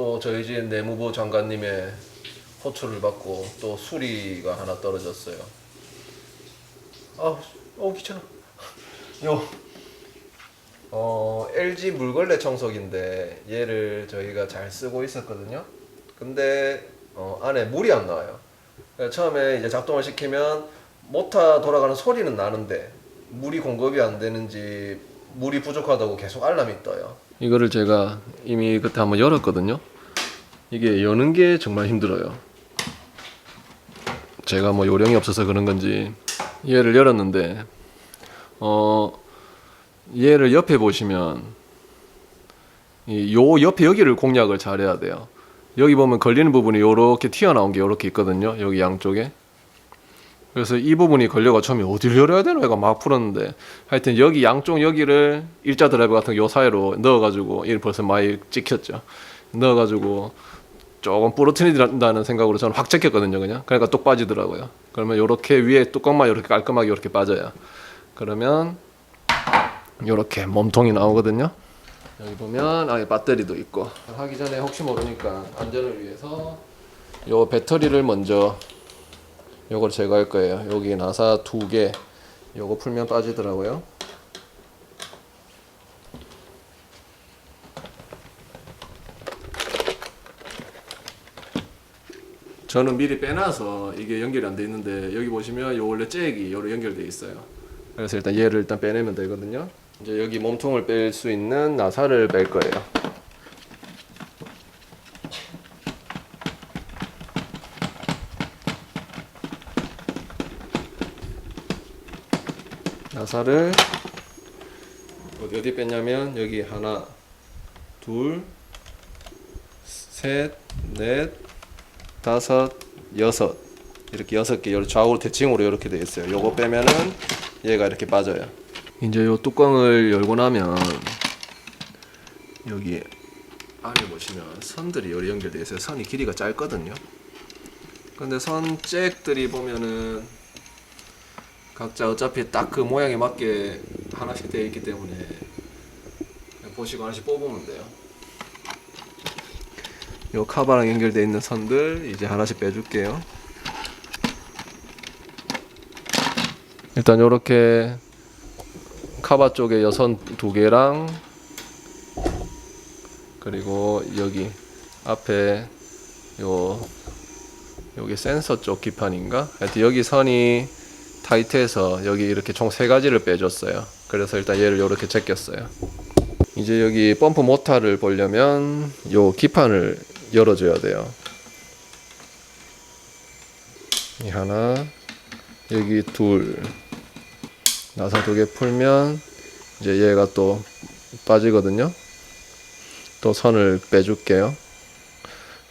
또 저희 집 내무부 장관님의 호출을 받고 또 수리가 하나 떨어졌어요. 귀찮아. LG 물걸레 청소기인데 얘를 저희가 잘 쓰고 있었거든요. 근데 안에 물이 안 나와요. 처음에 이제 작동을 시키면 모터 돌아가는 소리는 나는데 물이 공급이 안 되는지 물이 부족하다고 계속 알람이 떠요. 이거를 제가 이미 그때 한번 열었거든요. 이게 여는 게 정말 힘들어요. 제가 뭐 요령이 없어서 그런 건지 얘를 열었는데 얘를 옆에 보시면 요 옆에 여기를 공략을 잘해야 돼요. 여기 보면 걸리는 부분이 요렇게 튀어나온 게 요렇게 있거든요. 여기 양쪽에. 그래서 이 부분이 걸려가 처음에 어디를 열어야 되나 내가 막 풀었는데 하여튼 여기 양쪽 여기를 일자 드라이버 같은 요 사이로 넣어가지고 이 벌써 많이 찍혔죠. 넣어가지고 조금 부러뜨린다는 생각으로 저는 확 제꼈거든요. 그냥 그러니까 똑 빠지더라고요. 그러면 요렇게 위에 뚜껑만 요렇게 깔끔하게 요렇게 빠져요. 그러면 요렇게 몸통이 나오거든요. 여기 보면 안에 배터리도 있고 하기 전에 혹시 모르니까 안전을 위해서 요 배터리를 먼저 요걸 제거할 거예요. 여기 나사 2개 요거 풀면 빠지더라고요. 저는 미리 빼놔서 이게 연결이 안 돼 있는데 여기 보시면 요 원래 잭이 요로 연결돼 있어요. 그래서 일단 얘를 일단 빼내면 되거든요. 이제 여기 몸통을 뺄 수 있는 나사를 뺄 거예요. 나사를 어디 뺐냐면 여기 하나, 둘, 셋, 넷, 다섯, 여섯 이렇게 6개 좌우로 대칭으로 이렇게 되어 있어요. 요거 빼면은 얘가 이렇게 빠져요. 이제 요 뚜껑을 열고 나면 여기 안에 보시면 선들이 여기 연결되어 있어요. 선이 길이가 짧거든요. 근데 선 잭들이 보면은 각자 어차피 딱 그 모양에 맞게 하나씩 되어 있기 때문에 그냥 보시고 하나씩 뽑으면 돼요. 요 카바랑 연결되어 있는 선들 이제 하나씩 빼줄게요. 일단 요렇게 카바 쪽에 여선 2개랑 그리고 여기 앞에 여기 센서 쪽 기판인가? 하여튼 여기 선이 타이트해서 여기 이렇게 총 3가지를 빼줬어요. 그래서 일단 얘를 이렇게 제꼈어요. 이제 여기 펌프 모터를 보려면 요 기판을 열어줘야 돼요. 이 하나, 여기 둘, 나사 2개 풀면 이제 얘가 또 빠지거든요. 또 선을 빼줄게요.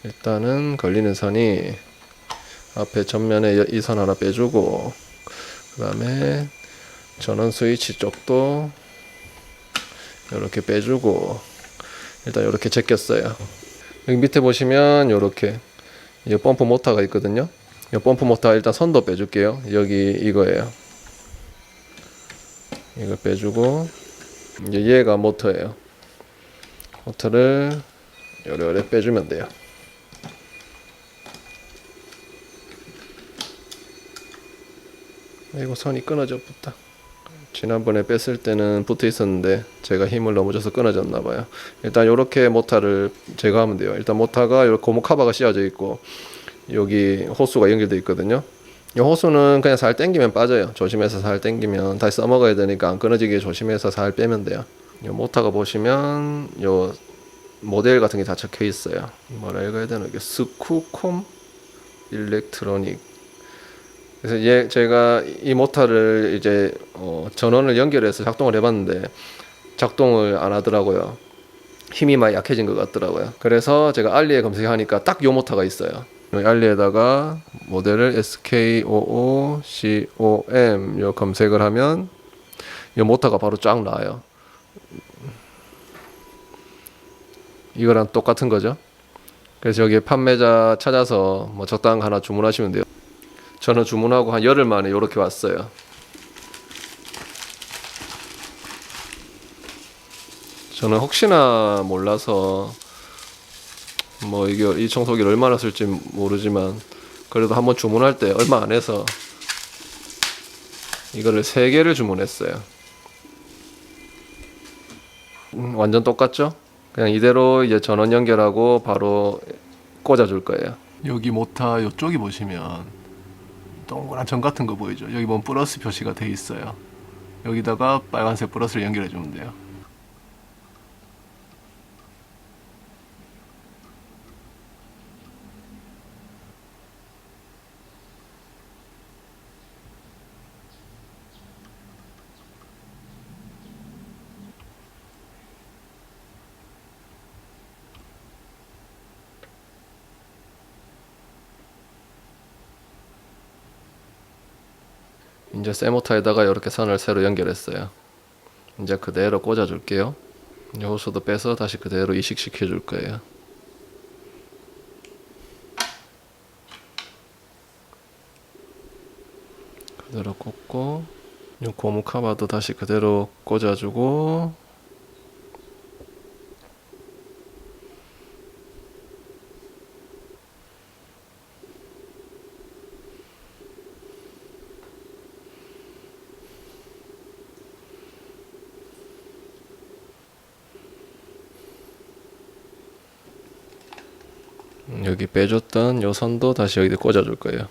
일단은 걸리는 선이 앞에 전면에 이 선 하나 빼주고 그 다음에 전원 스위치 쪽도 이렇게 빼주고 일단 이렇게 제꼈어요. 여기 밑에 보시면 이렇게 이 펌프 모터가 있거든요. 이 펌프 모터 일단 선도 빼줄게요. 여기 이거예요. 이거 빼주고 이제 얘가 모터예요. 모터를 요래 빼주면 돼요. 이거 선이 끊어져 붙다. 지난번에 뺐을 때는 붙어 있었는데 제가 힘을 너무 줘서 끊어졌나 봐요. 일단 요렇게 모터를 제거하면 돼요. 일단 모터가 요렇게 고무 카바가 씌워져 있고 여기 호수가 연결되어 있거든요. 이 호수는 그냥 살 당기면 빠져요. 조심해서 살 당기면 다시 써먹어야 되니까 안 끊어지게 조심해서 살 빼면 돼요. 이 모터가 보시면 요 모델 같은 게 다 적혀 있어요. 뭐라 읽어야 되나? 이게 스쿠콤 일렉트로닉. 그래서 제가 이 모터를 이제 전원을 연결해서 작동을 해봤는데 작동을 안 하더라고요. 힘이 많이 약해진 것 같더라고요. 그래서 제가 알리에 검색하니까 딱 요 모터가 있어요. 알리에다가 모델을 SKOOCOM 요 검색을 하면 이 모터가 바로 쫙 나와요. 이거랑 똑같은 거죠. 그래서 여기 판매자 찾아서 뭐 적당한 거 하나 주문하시면 돼요. 저는 주문하고 한 열흘 만에 이렇게 왔어요. 저는 혹시나 몰라서 뭐 이게 이 청소기를 얼마나 쓸지 모르지만 그래도 한번 주문할 때 얼마 안 해서 이거를 3개를 주문했어요. 완전 똑같죠? 그냥 이대로 이제 전원 연결하고 바로 꽂아줄 거예요. 여기 모타 이쪽이 보시면 동그란 점 같은 거 보이죠? 여기 보면 플러스 표시가 돼 있어요. 여기다가 빨간색 플러스를 연결해 주면 돼요. 이제 쇠모타에다가 이렇게 선을 새로 연결했어요. 이제 그대로 꽂아 줄게요. 호스도 빼서 다시 그대로 이식시켜 줄 거예요. 그대로 꽂고 이 고무 카바도 다시 그대로 꽂아주고 여기 빼줬던 요 선도 다시 여기 꽂아줄 거예요.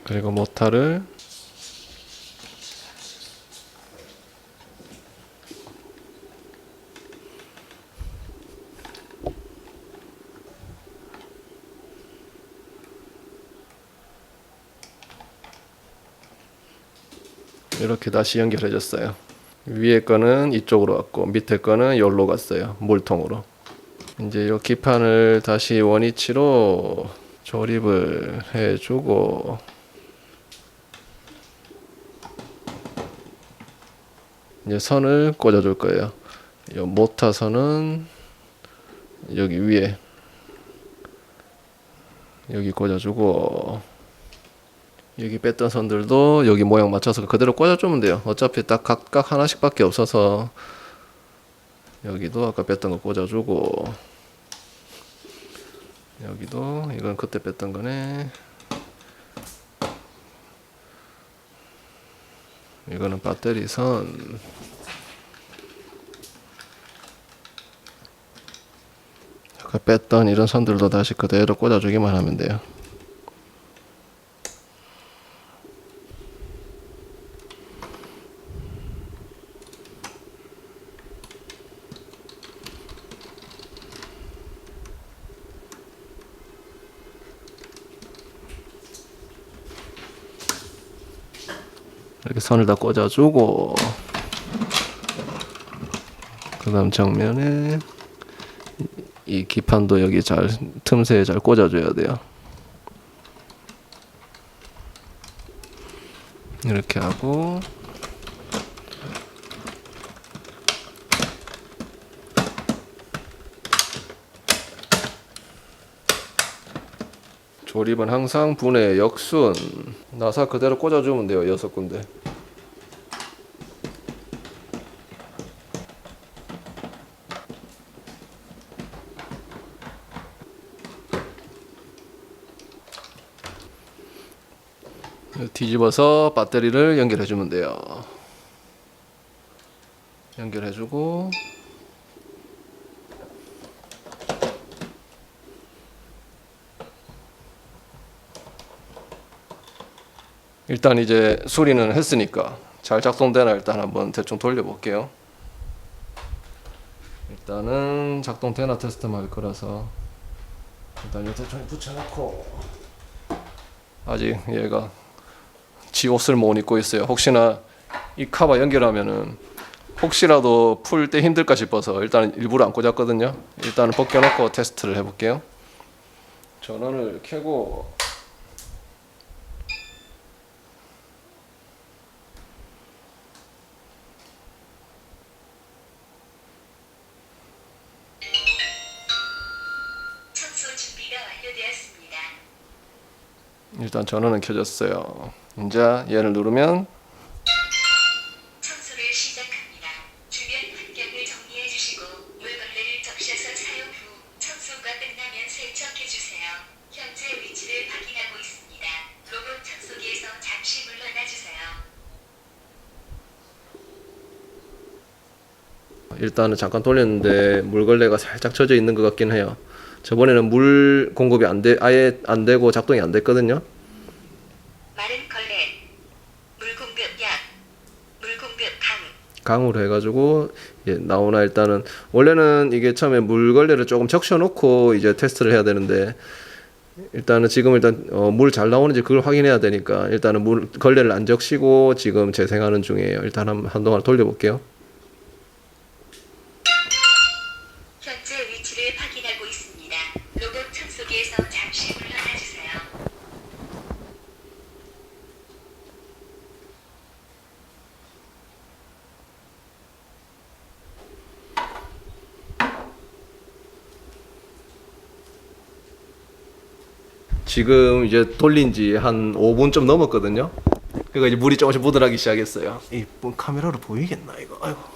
그리고 모타를 이렇게 다시 연결해줬어요. 위에 거는 이쪽으로 왔고 밑에 거는 여기로 갔어요. 물통으로. 이제 이 기판을 다시 원위치로 조립을 해주고 이제 선을 꽂아줄 거예요. 이 모타 선은 여기 위에 여기 꽂아주고 여기 뺐던 선들도 여기 모양 맞춰서 그대로 꽂아주면 돼요. 어차피 딱 각각 하나씩밖에 없어서 여기도 아까 뺐던 거 꽂아주고 여기도 이건 그때 뺐던 거네. 이거는 배터리 선. 아까 뺐던 이런 선들도 다시 그대로 꽂아주기만 하면 돼요. 이렇게 선을 다 꽂아주고 그 다음 정면에 이 기판도 여기 잘 틈새에 잘 꽂아줘야 돼요. 이렇게 하고 조립은 항상 분해, 역순, 나사 그대로 꽂아주면 돼요. 6군데. 뒤집어서 배터리를 연결해주면 돼요. 연결해주고 일단 이제 수리는 했으니까 잘 작동되나 일단 한번 대충 돌려볼게요. 일단은 작동되나 테스트만 할 거라서 일단 이 대충 붙여놓고 아직 얘가 지 옷을 못 입고 있어요. 혹시나 이 카바 연결하면은 혹시라도 풀 때 힘들까 싶어서 일단 일부러 안 꽂았거든요. 일단은 벗겨놓고 테스트를 해볼게요. 전원을 켜고 일단 전원은 켜졌어요. 이제 얘를 누르면 청소를 시작합니다. 주변 일단은 잠깐 돌렸는데 물걸레가 살짝 젖어 있는 것 같긴 해요. 저번에는 물 공급이 아예 안 되고 작동이 안 됐거든요. 마른 걸레, 물 공급 약, 물 공급 강. 강으로 해가지고 나오나. 일단은 원래는 이게 처음에 물걸레를 조금 적셔놓고 이제 테스트를 해야 되는데, 일단은 지금 물 잘 나오는지 그걸 확인해야 되니까 일단은 물 걸레를 안 적시고 지금 재생하는 중이에요. 일단 한동안 돌려볼게요. 현재 위치를 확인하고 있습니다. 로봇 청소기에서 잠시 물러나 주세요. 지금 이제 돌린 지 한 5분 좀 넘었거든요. 그러니까 이제 물이 조금씩 묻어나기 시작했어요. 이뭐 카메라로 보이겠나 이거? 아이고.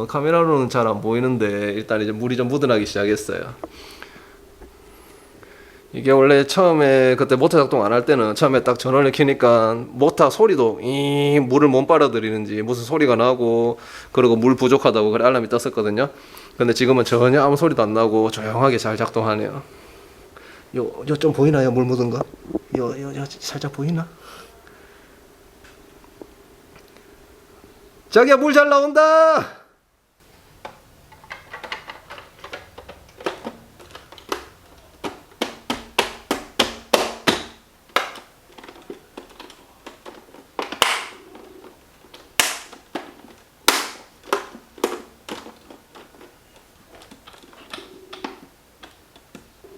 카메라로는 잘 안 보이는데 일단 이제 물이 좀 묻어나기 시작했어요. 이게 원래 처음에 그때 모터 작동 안 할 때는 처음에 딱 전원을 켜니까 모터 소리도 이 물을 못 빨아들이는지 무슨 소리가 나고, 그리고 물 부족하다고 그래 알람이 떴었거든요. 근데 지금은 전혀 아무 소리도 안 나고 조용하게 잘 작동하네요. 요 좀 보이나요? 물 묻은 거? 요 살짝 보이나? 자기야, 물 잘 나온다.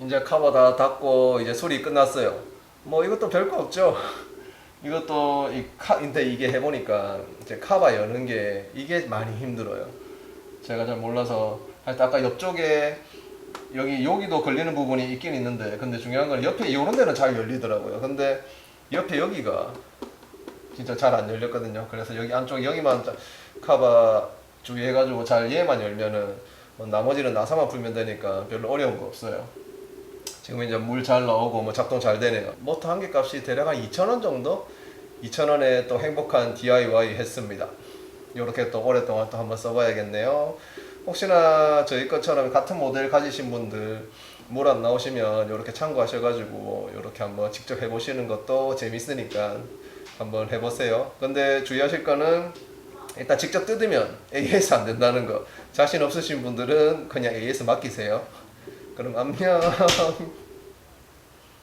이제 카바 다 닫고 이제 수리 끝났어요. 뭐 이것도 별거 없죠. 이것도 근데 이게 해보니까 이제 카바 여는 게 이게 많이 힘들어요. 제가 잘 몰라서 하여튼 아까 옆쪽에 여기도 걸리는 부분이 있긴 있는데, 근데 중요한 건 옆에 이런 데는 잘 열리더라고요. 근데 옆에 여기가 진짜 잘 안 열렸거든요. 그래서 여기 안쪽 여기만 카바 주의해가지고 잘 얘만 열면은 뭐 나머지는 나사만 풀면 되니까 별로 어려운 거 없어요. 지금 이제 물 잘 나오고 뭐 작동 잘 되네요. 모터 한 개 값이 대략 한 2,000원 정도? 2,000원에 또 행복한 DIY 했습니다. 이렇게 또 오랫동안 또 한번 써봐야겠네요. 혹시나 저희 것처럼 같은 모델 가지신 분들 물 안 나오시면 이렇게 참고하셔가지고 이렇게 한번 직접 해보시는 것도 재밌으니까 한번 해보세요. 근데 주의하실 거는 일단 직접 뜯으면 AS 안 된다는 거. 자신 없으신 분들은 그냥 AS 맡기세요. 그럼 안녕.